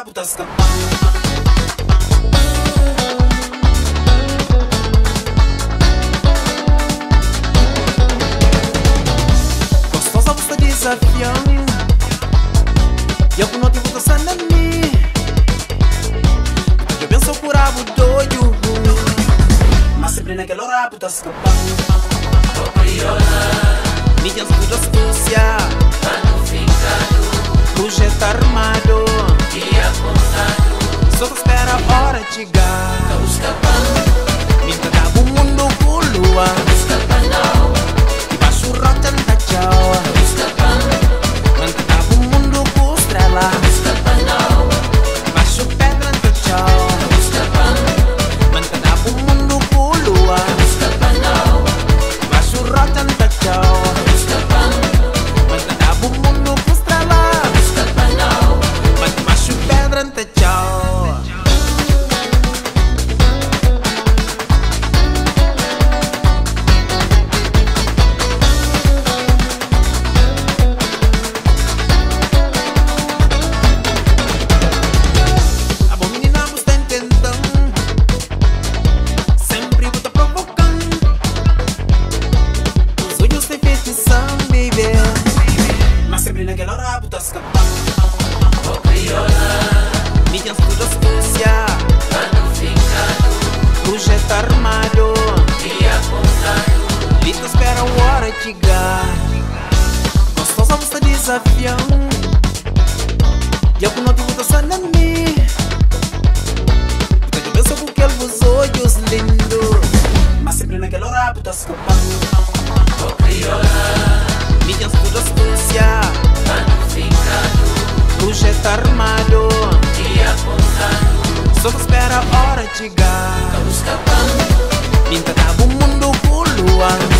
rabo tá escapando. Gostosa você desafiando, e eu não te vou caçando a mim. Eu penso por rabo doido, mas sempre naquele rabo tá escapando. Minhas tudo astúcia, projeto armado e apontado. Só te espera a hora de chegar. Tô escapando. Me entregava o mundo com lua. Tô escapando. E baixo rota da tchau. Tô escapando. Me entregava o mundo com estrela. Tô escapando. E baixo pedra da tchau. Tô escapando. Me entregava o mundo com lua. Tô escapando. E baixo rota da tchau. Naquele rabo tá escapando. Oh crioula, minhas tudo astúcia, plano fincado, projeto armado e apontado. Lita espera a hora de chegar. Gostosa você desafiando, e eu não te vou caçar na mim. Porque eu penso com aqueles olhos lindos, mas sempre naquele rabo tá escapando. Oh crioula, minhas tudo astúcia, projeto armado e apontado. Só te espera a hora de chegar. Tô escapando. Pinta o mundo com lua.